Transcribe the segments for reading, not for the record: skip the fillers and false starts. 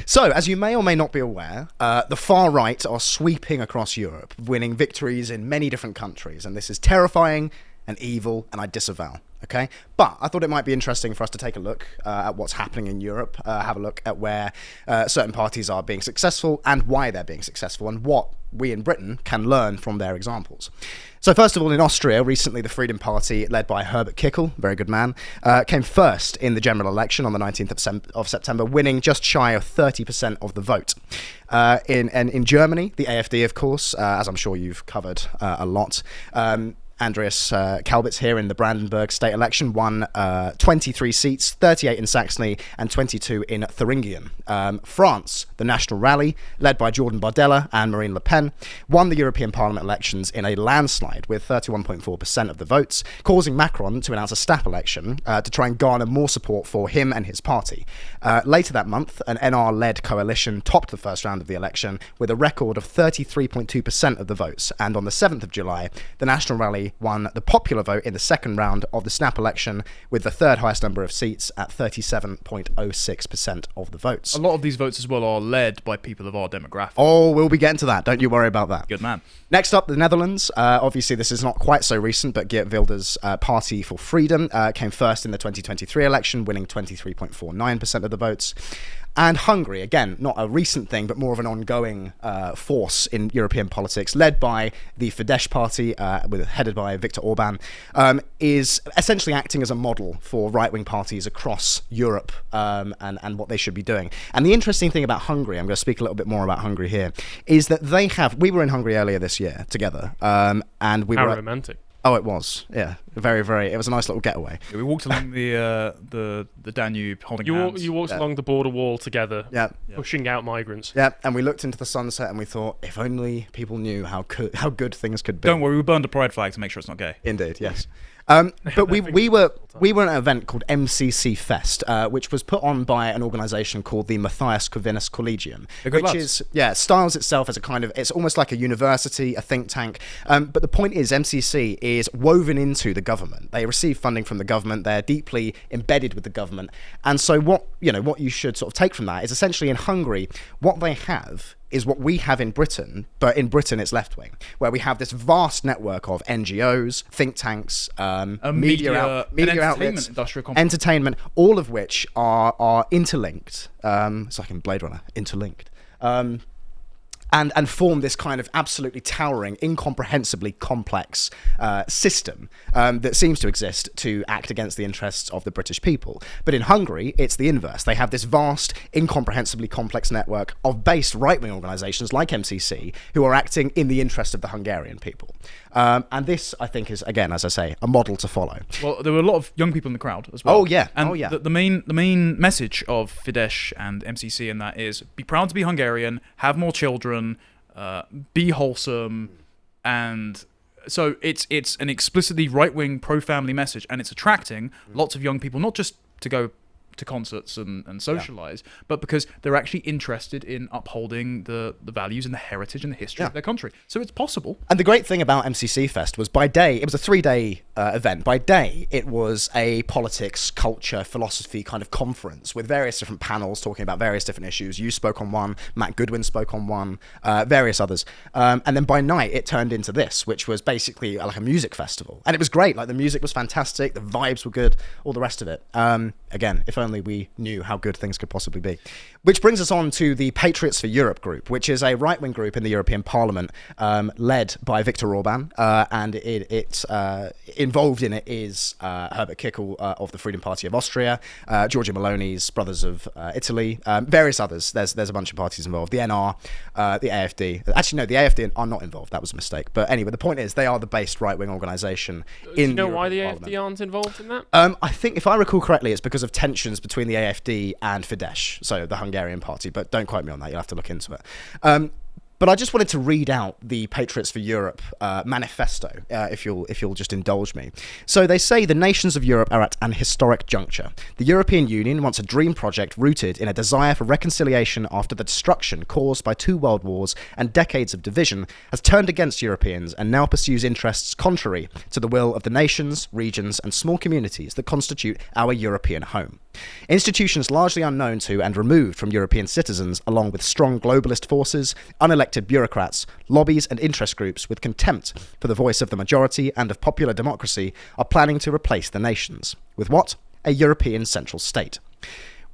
So, as you may or may not be aware, the far right are sweeping across Europe, winning victories in many different countries, and this is terrifying and evil, and I disavow. Okay, but I thought it might be interesting for us to take a look at what's happening in Europe, have a look at where certain parties are being successful and why they're being successful, and what we in Britain can learn from their examples. So first of all, in Austria, recently the Freedom Party, led by Herbert Kickl, very good man, came first in the general election on the 19th of September, winning just shy of 30% of the vote. In Germany, the AfD, of course, as I'm sure you've covered a lot, Andreas Kalbitz here in the Brandenburg state election won 23 seats, 38 in Saxony and 22 in Thuringen. France, the National Rally, led by Jordan Bardella and Marine Le Pen, won the European Parliament elections in a landslide with 31.4% of the votes, causing Macron to announce a snap election to try and garner more support for him and his party. Later that month, an NR-led coalition topped the first round of the election with a record of 33.2% of the votes, and on the 7th of July, the National Rally won the popular vote in the second round of the snap election with the third highest number of seats at 37.06% of the votes. A lot of these votes as well are led by people of our demographic. Oh, we'll be getting to that. Don't you worry about that. Good man. Next up, the Netherlands. Obviously, this is not quite so recent, but Geert Wilders' Party for Freedom came first in the 2023 election, winning 23.49% of the votes. And Hungary, again, not a recent thing, but more of an ongoing force in European politics, led by the Fidesz party, headed by Viktor Orban, is essentially acting as a model for right-wing parties across Europe and what they should be doing. And the interesting thing about Hungary, I'm going to speak a little bit more about Hungary here, is that we were in Hungary earlier this year together, and we How were romantic. Oh, it was. Yeah, very, very. It was a nice little getaway. Yeah, we walked along the Danube holding hands. You walked along the border wall together, Yeah. pushing out migrants. Yeah, and we looked into the sunset and we thought, if only people knew how good things could be. Don't worry, we burned a pride flag to make sure it's not gay. Indeed, yes. But we were at an event called MCC Fest, which was put on by an organisation called the Matthias Corvinus Collegium, which styles itself as a kind of, it's almost like a university, a think tank. But the point is, MCC is woven into the government. They receive funding from the government. They're deeply embedded with the government. And so what you should sort of take from that is essentially in Hungary, what they have is what we have in Britain, but in Britain it's left-wing, where we have this vast network of NGOs, think tanks, media outlets, industrial complex. entertainment, all of which are interlinked. It's like in Blade Runner, interlinked. And form this kind of absolutely towering, incomprehensibly complex system that seems to exist to act against the interests of the British people. But in Hungary, it's the inverse. They have this vast, incomprehensibly complex network of based right-wing organisations like MCC who are acting in the interest of the Hungarian people. And this, I think, is, again, as I say, a model to follow. Well, there were a lot of young people in the crowd as well. Oh, yeah. And the main message of Fidesz and MCC in that is be proud to be Hungarian, have more children, be wholesome, and so it's an explicitly right-wing pro-family message, and it's attracting lots of young people, not just to go to concerts and socialize, but because they're actually interested in upholding the values and the heritage and the history of their country. So it's possible. And the great thing about MCC Fest was by day, it was a 3-day event. By day, it was a politics, culture, philosophy kind of conference with various different panels talking about various different issues. You spoke on one, Matt Goodwin spoke on one, various others. And then by night, it turned into this, which was basically like a music festival. And it was great. Like the music was fantastic. The vibes were good, all the rest of it. Again, if only we knew how good things could possibly be. Which brings us on to the Patriots for Europe group, which is a right-wing group in the European Parliament led by Viktor Orban, and it's involved in it is Herbert Kickl of the Freedom Party of Austria, Giorgia Meloni's Brothers of Italy, various others. There's a bunch of parties involved. The NR, the AfD. Actually, no, the AfD are not involved. That was a mistake. But anyway, the point is they are the based right-wing organisation in Do you know why the Parliament. AfD aren't involved in that? I think, if I recall correctly, it's because of tensions between the AfD and Fidesz, so the Hungarian party, but don't quote me on that, you'll have to look into it. But I just wanted to read out the Patriots for Europe manifesto, if you'll just indulge me. So they say the nations of Europe are at an historic juncture. The European Union wants a dream project rooted in a desire for reconciliation after the destruction caused by 2 world wars and decades of division has turned against Europeans and now pursues interests contrary to the will of the nations, regions and small communities that constitute our European home. Institutions largely unknown to and removed from European citizens, along with strong globalist forces, unelected bureaucrats, lobbies and interest groups with contempt for the voice of the majority and of popular democracy, are planning to replace the nations. With what? A European central state.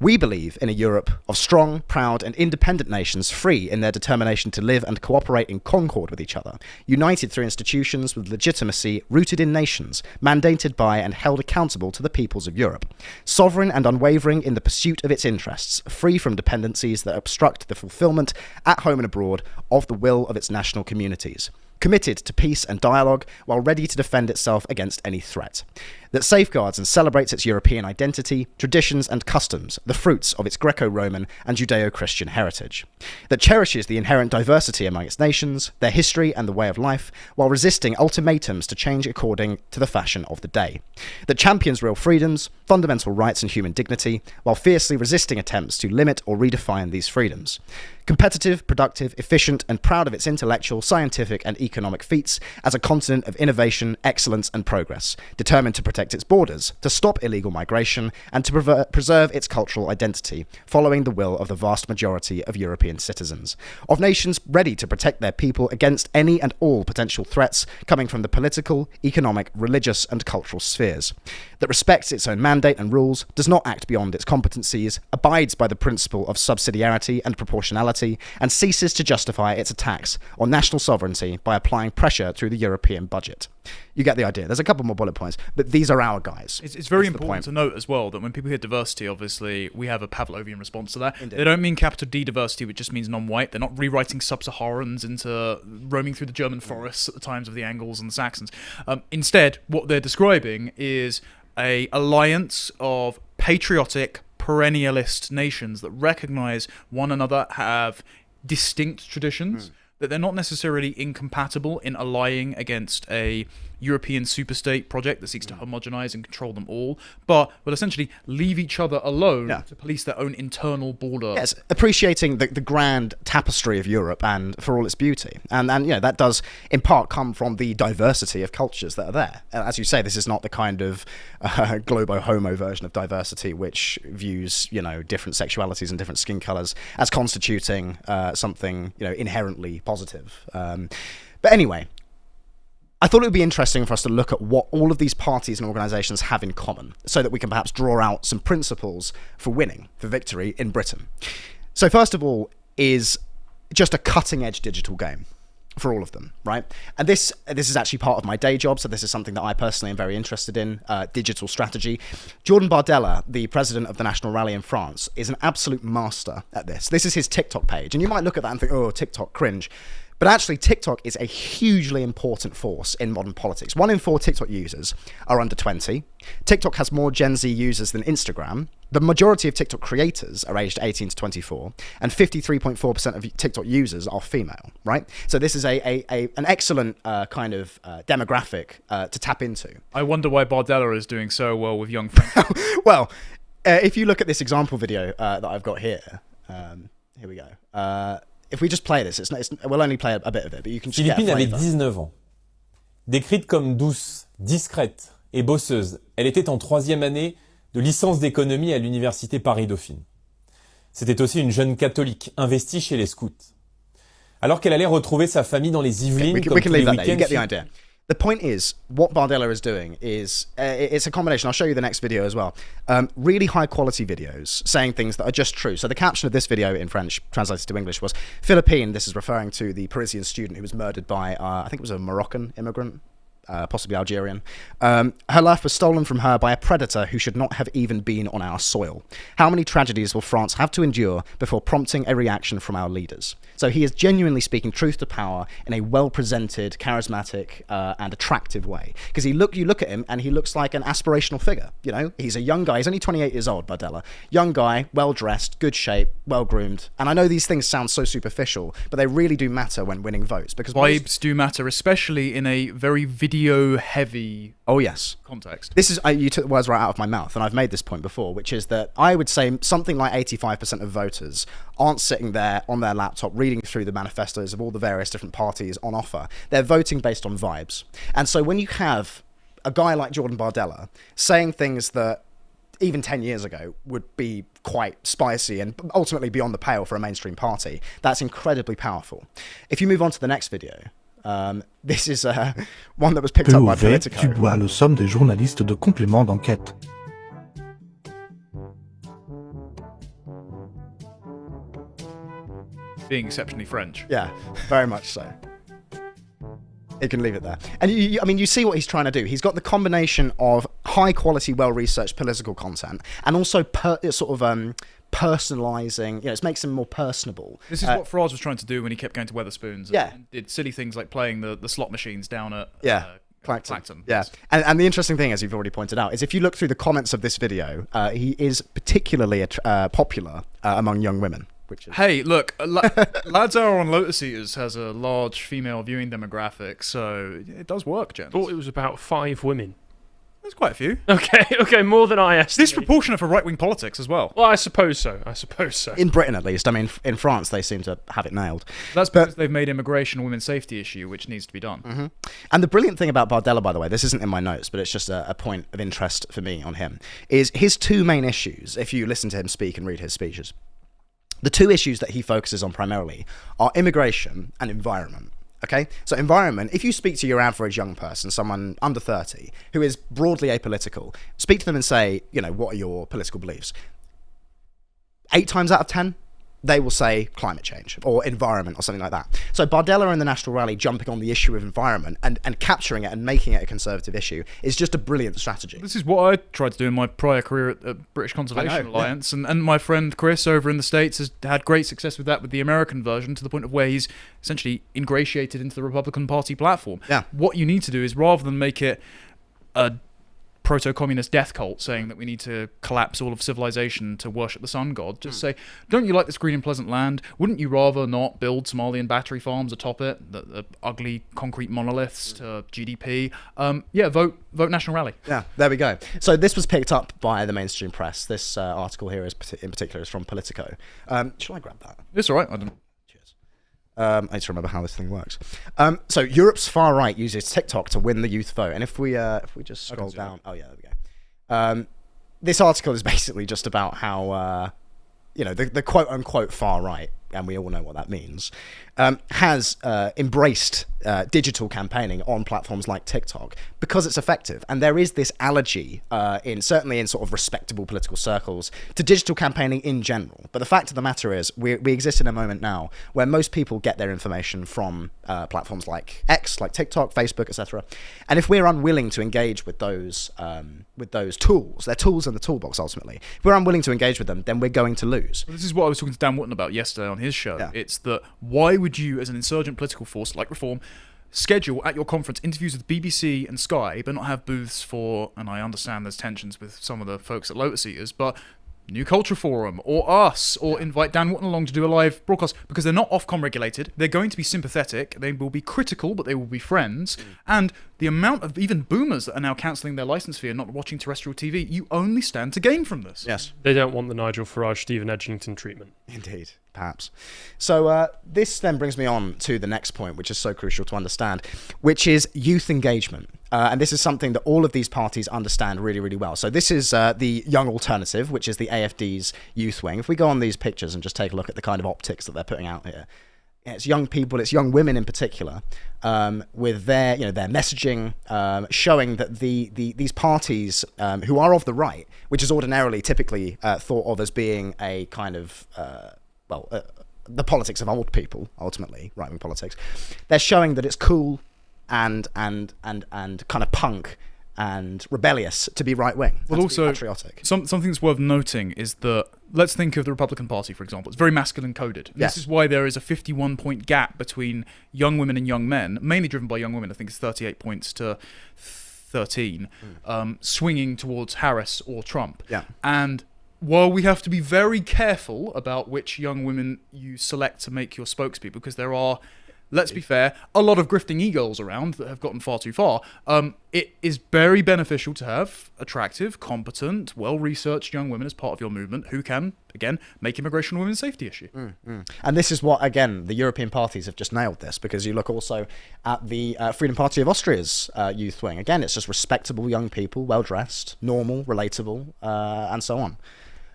We believe in a Europe of strong, proud, and independent nations free in their determination to live and cooperate in concord with each other, united through institutions with legitimacy rooted in nations, mandated by and held accountable to the peoples of Europe, sovereign and unwavering in the pursuit of its interests, free from dependencies that obstruct the fulfillment, at home and abroad, of the will of its national communities, committed to peace and dialogue while ready to defend itself against any threat, that safeguards and celebrates its European identity, traditions and customs, the fruits of its Greco-Roman and Judeo-Christian heritage, that cherishes the inherent diversity among its nations, their history and the way of life, while resisting ultimatums to change according to the fashion of the day, that champions real freedoms, fundamental rights and human dignity, while fiercely resisting attempts to limit or redefine these freedoms, competitive, productive, efficient, and proud of its intellectual, scientific, and economic feats as a continent of innovation, excellence, and progress, determined to protect its borders, to stop illegal migration, and to preserve its cultural identity, following the will of the vast majority of European citizens, of nations ready to protect their people against any and all potential threats coming from the political, economic, religious, and cultural spheres, that respects its own mandate and rules, does not act beyond its competencies, abides by the principle of subsidiarity and proportionality, and ceases to justify its attacks on national sovereignty by applying pressure through the European budget. You get the idea. There's a couple more bullet points, but these are our guys. It's very important to note as well that when people hear diversity, obviously, we have a Pavlovian response to that. Indeed. They don't mean capital D diversity, which just means non-white. They're not rewriting sub-Saharans into roaming through the German forests at the times of the Angles and the Saxons. Instead, what they're describing is a alliance of patriotic, perennialist nations that recognize one another, have distinct traditions, that they're not necessarily incompatible in allying against a European superstate project that seeks to homogenize and control them all, but will essentially leave each other alone to police their own internal border. Yes, appreciating the grand tapestry of Europe and for all its beauty. And you know, that does in part come from the diversity of cultures that are there. As you say, this is not the kind of globo-homo version of diversity which views, you know, different sexualities and different skin colors as constituting something, you know, inherently positive. But anyway, I thought it would be interesting for us to look at what all of these parties and organisations have in common so that we can perhaps draw out some principles for winning, for victory in Britain. So first of all is just a cutting-edge digital game for all of them, right? And this is actually part of my day job, so this is something that I personally am very interested in, digital strategy. Jordan Bardella, the president of the National Rally in France, is an absolute master at this. This is his TikTok page, and you might look at that and think, oh, TikTok, cringe. But actually, TikTok is a hugely important force in modern politics. 1 in 4 TikTok users are under 20. TikTok has more Gen Z users than Instagram. The majority of TikTok creators are aged 18 to 24, and 53.4% of TikTok users are female, right? So this is an excellent kind of demographic to tap into. I wonder why Bardella is doing so well with young French. Well, if you look at this example video that I've got here, here we go. If we just play this, we'll only play a bit of it, but you can just get a Philippine avait flavour. 19 ans. Décrite comme douce, discrète et bosseuse, elle était en 3e année de licence d'économie à l'université Paris-Dauphine. C'était aussi une jeune catholique investie chez les scouts. Alors qu'elle allait retrouver sa famille dans les Yvelines We comme can tous les leave that there. You week-ends, get the idea. The point is, what Bardella is doing is, it's a combination. I'll show you the next video as well. Really high quality videos saying things that are just true. So the caption of this video in French, translated to English, was Philippine. This is referring to the Parisian student who was murdered by, I think it was a Moroccan immigrant. Possibly Algerian. Her life was stolen from her by a predator who should not have even been on our soil. How many tragedies will France have to endure before prompting a reaction from our leaders? So he is genuinely speaking truth to power in a well-presented, charismatic, and attractive way. Because you look at him and he looks like an aspirational figure. You know, he's a young guy. He's only 28 years old, Bardella. Young guy, well-dressed, good shape, well-groomed. And I know these things sound so superficial, but they really do matter when winning votes. Because Vibes do matter, especially in a very video-heavy context. This is, you took the words right out of my mouth, and I've made this point before, which is that I would say something like 85% of voters aren't sitting there on their laptop reading through the manifestos of all the various different parties on offer. They're voting based on vibes. And so when you have a guy like Jordan Bardella saying things that even 10 years ago would be quite spicy and ultimately beyond the pale for a mainstream party. That's incredibly powerful. If you move on to the next video, this is one that was picked up by Politico. Tu dois le somme des journalistes de complément d'enquête. Being exceptionally French. Yeah, very much so. You can leave it there. And I mean, you see what he's trying to do. He's got the combination of high quality, well-researched political content and also personalizing, it makes him more personable. This is what Farage was trying to do when he kept going to Wetherspoons. Yeah. And did silly things like playing the slot machines down at Clacton. Yeah. And the interesting thing, as you've already pointed out, is if you look through the comments of this video, he is particularly popular among young women. Hey, look, Lads Hour on Lotus Eaters has a large female viewing demographic, so it does work, gents. I thought it was about 5 women. There's quite a few. Okay, more than I estimated. Disproportionate for right-wing politics as well. Well, I suppose so. In Britain, at least. I mean, in France, they seem to have it nailed. That's because they've made immigration a women's safety issue, which needs to be done. Mm-hmm. And the brilliant thing about Bardella, by the way, this isn't in my notes, but it's just a point of interest for me on him, is his 2 main issues, if you listen to him speak and read his speeches. The 2 issues that he focuses on primarily are immigration and environment. Okay? So environment, if you speak to your average young person, someone under 30, who is broadly apolitical, speak to them and say, what are your political beliefs? 8 times out of 10, they will say climate change or environment or something like that. So Bardella and the National Rally jumping on the issue of environment and capturing it and making it a conservative issue is just a brilliant strategy. This is what I tried to do in my prior career at the British Conservation Alliance, and my friend Chris over in the States has had great success with that with the American version, to the point of where he's essentially ingratiated into the Republican Party platform. Yeah. What you need to do is, rather than make it a proto-communist death cult saying that we need to collapse all of civilization to worship the sun god, just say, don't you like this green and pleasant land? Wouldn't you rather not build Somalian battery farms atop it, the ugly concrete monoliths to GDP? Vote National Rally. Yeah, there we go. So this was picked up by the mainstream press. This article here in particular is from Politico. Shall I grab that? It's all right. I don't. I need to remember how this thing works. So Europe's far right uses TikTok to win the youth vote, and if we just scroll down, there we go. This article is basically just about how the quote unquote far right, and we all know what that means, has embraced digital campaigning on platforms like TikTok because it's effective. And there is this allergy, certainly in sort of respectable political circles, to digital campaigning in general. But the fact of the matter is, we exist in a moment now where most people get their information from platforms like X, like TikTok, Facebook, etc. And if we're unwilling to engage with those tools, they're tools in the toolbox ultimately. If we're unwilling to engage with them, then we're going to lose. Well, this is what I was talking to Dan Wootton about yesterday on his show. Yeah. It's that why would you, as an insurgent political force like Reform, schedule at your conference interviews with BBC and Sky, but not have booths for, and I understand there's tensions with some of the folks at Lotus Eaters, but New Culture Forum or us, or invite Dan Wootton along to do a live broadcast, because they're not Ofcom regulated, they're going to be sympathetic, they will be critical, but they will be friends, and the amount of even boomers that are now cancelling their licence fee and not watching terrestrial TV, you only stand to gain from this. Yes. They don't want the Nigel Farage, Stephen Edgington treatment. Indeed, perhaps. So this then brings me on to the next point, which is so crucial to understand, which is youth engagement. And this is something that all of these parties understand really, really well. So this is the Young Alternative, which is the AFD's youth wing. If we go on these pictures and just take a look at the kind of optics that they're putting out here, it's young people, it's young women in particular, with their messaging, showing that these parties who are of the right, which is ordinarily typically thought of as being a kind of the politics of old people, ultimately right-wing politics, they're showing that it's cool and kind of punk and rebellious to be right-wing. Well, also, patriotic. Something that's worth noting is that, let's think of the Republican Party, for example. It's very masculine coded. Yes. This is why there is a 51-point gap between young women and young men, mainly driven by young women. I think it's 38 points to 13, swinging towards Harris or Trump. Yeah. And while we have to be very careful about which young women you select to make your spokespeople, because there are let's be fair, a lot of grifting e-girls around that have gotten far too far. It is very beneficial to have attractive, competent, well-researched young women as part of your movement who can, again, make immigration a women's safety issue. And this is what, again, the European parties have just nailed this, because you look also at the Freedom Party of Austria's youth wing. Again, it's just respectable young people, well-dressed, normal, relatable, and so on.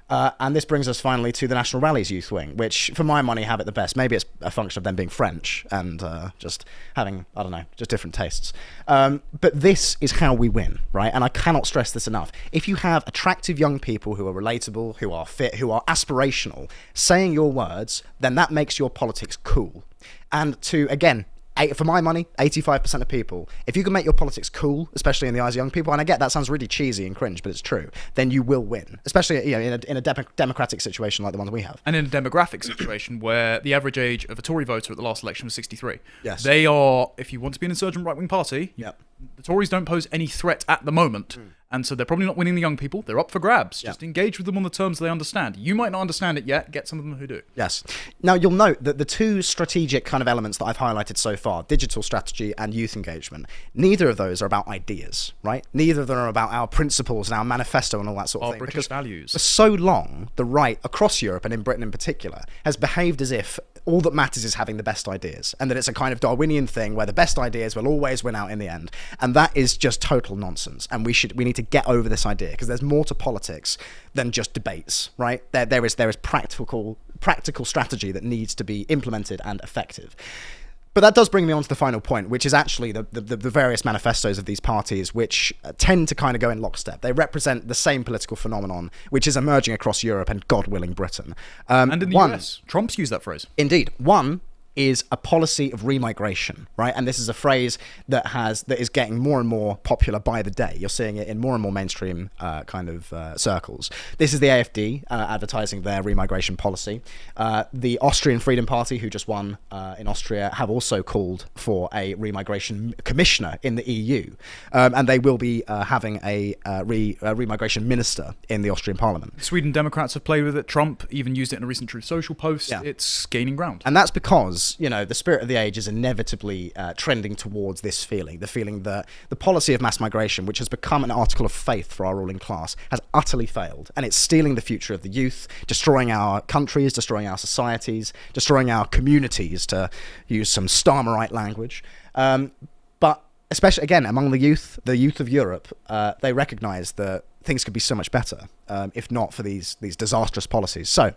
And this brings us finally to the National Rally's youth wing, which, for my money, have it the best. Maybe it's a function of them being French and just having, I don't know, just different tastes. But this is how we win, right? And I cannot stress this enough. If you have attractive young people who are relatable, who are fit, who are aspirational, saying your words, then that makes your politics cool. And to, again, for my money, 85% of people, if you can make your politics cool, especially in the eyes of young people, and I get that sounds really cheesy and cringe, but it's true, then you will win, especially in a democratic situation like the ones we have. And in a demographic situation where the average age of a Tory voter at the last election was 63. Yes. They are, if you want to be an insurgent right-wing party, Yep. the Tories don't pose any threat at the moment. And so they're probably not winning the young people. They're up for grabs. Just engage with them on the terms they understand. You might not understand it yet. Get some of them who do. Yes. Now, you'll note that the two strategic kind of elements that I've highlighted so far, digital strategy and youth engagement, neither of those are about ideas, right? Neither of them are about our principles and our manifesto and all that sort of Our thing. British Because values. for so long, the right, across Europe and in Britain in particular, has behaved as if all that matters is having the best ideas, and that it's a kind of Darwinian thing where the best ideas will always win out in the end. And that is just total nonsense. And we need to get over this idea, because there's more to politics than just debates, right? There is practical strategy that needs to be implemented and effective. But that does bring me on to the final point, which is actually the various manifestos of these parties, which tend to kind of go in lockstep. They represent the same political phenomenon, which is emerging across Europe and, God willing, Britain. And in the US. Trump's used that phrase. Indeed. One is a policy of remigration, right? And this is a phrase that is getting more and more popular by the day. You're seeing it in more and more mainstream circles. This is the AfD advertising their remigration policy. The Austrian Freedom Party, who just won in Austria, have also called for a remigration commissioner in the EU. And they will be having a remigration minister in the Austrian parliament. Sweden Democrats have played with it. Trump even used it in a recent Truth Social post. Yeah. It's gaining ground. And that's because, the spirit of the age is inevitably trending towards this feeling, the feeling that the policy of mass migration, which has become an article of faith for our ruling class, has utterly failed. And it's stealing the future of the youth, destroying our countries, destroying our societies, destroying our communities, to use some Starmerite language. But especially, again, among the youth of Europe, they recognise that things could be so much better if not for these disastrous policies. So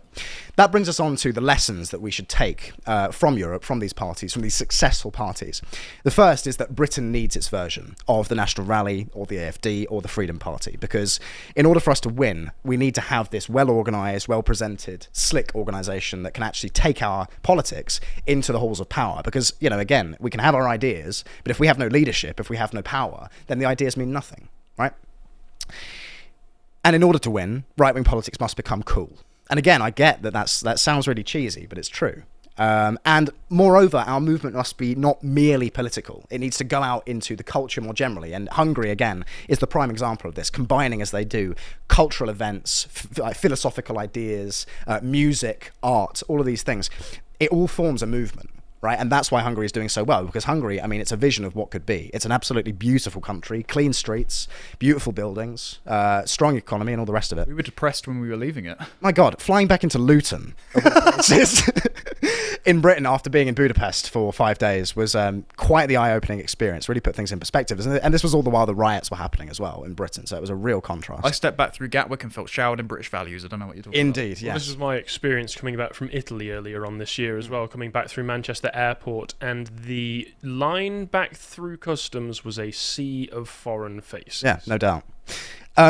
that brings us on to the lessons that we should take from Europe, from these parties, from these successful parties. The first is that Britain needs its version of the National Rally or the AfD or the Freedom Party, because in order for us to win, we need to have this well-organised, well-presented, slick organisation that can actually take our politics into the halls of power. Because, again, we can have our ideas, but if we have no leadership, if we have no power, then the ideas mean nothing, right? And in order to win, right-wing politics must become cool. And again, I get that sounds really cheesy, but it's true. And moreover, our movement must be not merely political. It needs to go out into the culture more generally. And Hungary, again, is the prime example of this, combining, as they do, cultural events, philosophical ideas, music, art, all of these things. It all forms a movement. Right, and that's why Hungary is doing so well, because Hungary, it's a vision of what could be. It's an absolutely beautiful country, clean streets, beautiful buildings, strong economy, and all the rest of it. We were depressed when we were leaving it. My God, flying back into Luton in Britain after being in Budapest for 5 days was quite the eye-opening experience. Really put things in perspective, and this was all the while the riots were happening as well in Britain, so it was a real contrast. I stepped back through Gatwick and felt showered in British values. I don't know what you're talking about. Indeed, yes. Well, this was my experience coming back from Italy earlier on this year as well, coming back through Manchester Airport, and the line back through customs was a sea of foreign faces. Yeah, no doubt.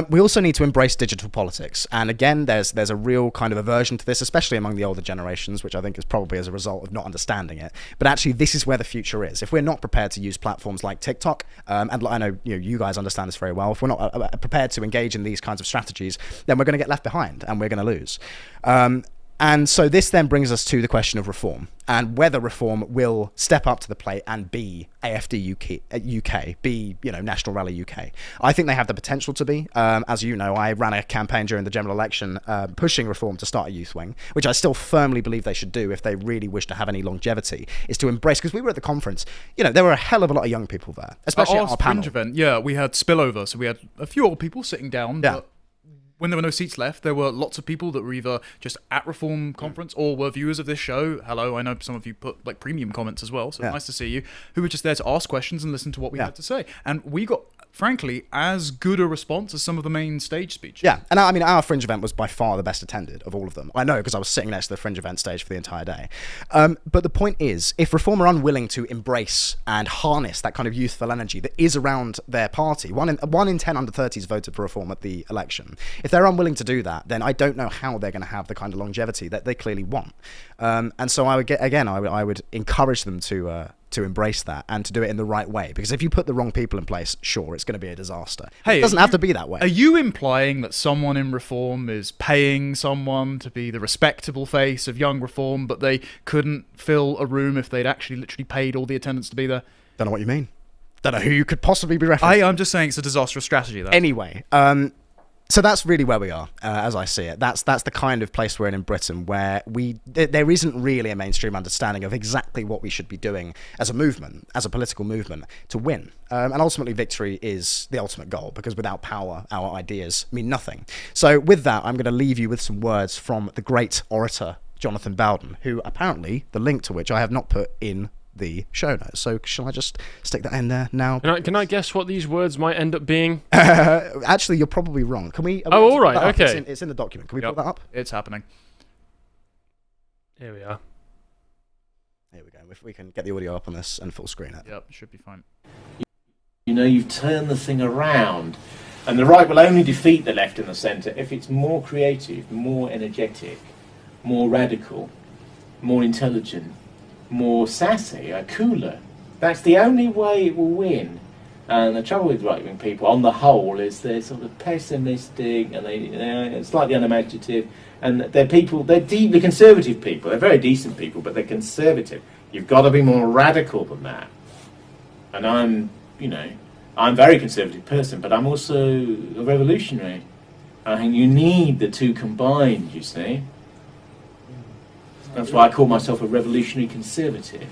We also need to embrace digital politics. And again, there's a real kind of aversion to this, especially among the older generations, which I think is probably as a result of not understanding it. But actually, this is where the future is. If we're not prepared to use platforms like TikTok, and I know you guys understand this very well, if we're not prepared to engage in these kinds of strategies, then we're going to get left behind and we're going to lose. And so this then brings us to the question of reform and whether reform will step up to the plate and be AFD UK, be, National Rally UK. I think they have the potential to be. As you know, I ran a campaign during the general election pushing reform to start a youth wing, which I still firmly believe they should do if they really wish to have any longevity, is to embrace, because we were at the conference, there were a hell of a lot of young people there, especially at our panel. Fringe event, yeah, we had spillover, so we had a few old people sitting down, but when there were no seats left, there were lots of people that were either just at Reform conference or were viewers of this show. Hello, I know some of you put like premium comments as well, so nice to see you, who were just there to ask questions and listen to what we had to say. And we got, frankly, as good a response as some of the main stage speeches. Yeah, and I mean, our Fringe event was by far the best attended of all of them. I know, because I was sitting next to the Fringe event stage for the entire day. But the point is, if Reform are unwilling to embrace and harness that kind of youthful energy that is around their party, one in 10 under 30s voted for Reform at the election. If they're unwilling to do that, then I don't know how they're going to have the kind of longevity that they clearly want. And so I would encourage them to embrace that and to do it in the right way. Because if you put the wrong people in place, sure, it's going to be a disaster. Hey, it doesn't have to be that way. Are you implying that someone in Reform is paying someone to be the respectable face of young Reform, but they couldn't fill a room if they'd actually literally paid all the attendants to be there? Don't know what you mean. Don't know who you could possibly be referencing. I'm just saying it's a disastrous strategy, though. Anyway, so that's really where we are, as I see it. That's the kind of place we're in Britain, where there isn't really a mainstream understanding of exactly what we should be doing as a movement, as a political movement, to win. And ultimately, victory is the ultimate goal, because without power, our ideas mean nothing. So with that, I'm going to leave you with some words from the great orator, Jonathan Bowden, who apparently, the link to which I have not put in the show notes. So shall I just stick that in there now? Can I guess what these words might end up being? Actually, you're probably wrong. Can we? All right. Okay. It's in the document. Can we pull that up? It's happening. Here we are. Here we go. If we can get the audio up on this and full screen it. Yep, should be fine. You've turned the thing around. And the right will only defeat the left and the centre if it's more creative, more energetic, more radical, more intelligent, more sassy, cooler. That's the only way it will win. And the trouble with right-wing people, on the whole, is they're sort of pessimistic and they're slightly unimaginative. And they're deeply conservative people. They're very decent people, but they're conservative. You've got to be more radical than that. And I'm a very conservative person, but I'm also a revolutionary. I think you need the two combined, you see. That's why I call myself a revolutionary conservative.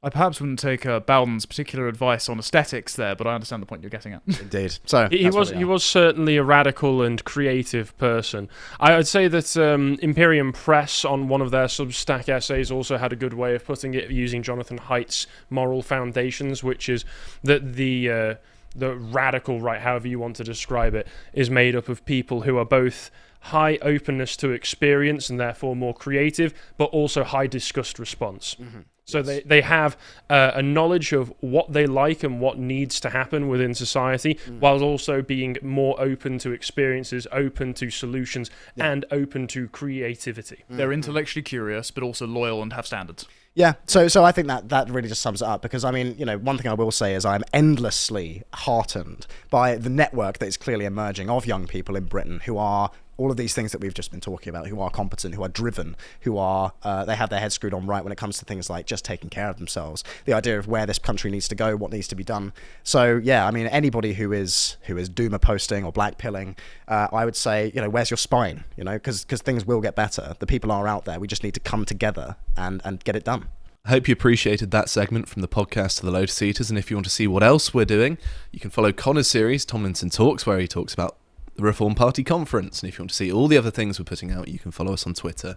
I perhaps wouldn't take Bowden's particular advice on aesthetics there, but I understand the point you're getting at. Indeed. So he was certainly a radical and creative person. I would say that Imperium Press, on one of their Substack essays, also had a good way of putting it, using Jonathan Haidt's moral foundations, which is that the radical right, however you want to describe it, is made up of people who are both high openness to experience and therefore more creative, but also high disgust response. Mm-hmm. So they have a knowledge of what they like and what needs to happen within society, while also being more open to experiences, open to solutions, and open to creativity. They're intellectually curious, but also loyal and have standards. Yeah, so I think that really just sums it up, because I mean, one thing I will say is I'm endlessly heartened by the network that is clearly emerging of young people in Britain who are all of these things that we've just been talking about, who are competent, who are driven, who are they have their heads screwed on right when it comes to things like just taking care of themselves, the idea of where this country needs to go, what needs to be done. So yeah, I mean, anybody who is doomer posting or blackpilling, I would say, where's your spine? Because things will get better. The people are out there. We just need to come together and get it done. I hope you appreciated that segment from the podcast to the Lotus Eaters, and if you want to see what else we're doing, you can follow Connor's series, Tomlinson Talks, where he talks about the Reform Party conference, and if you want to see all the other things we're putting out, you can follow us on Twitter.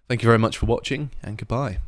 Thank you very much for watching, and goodbye.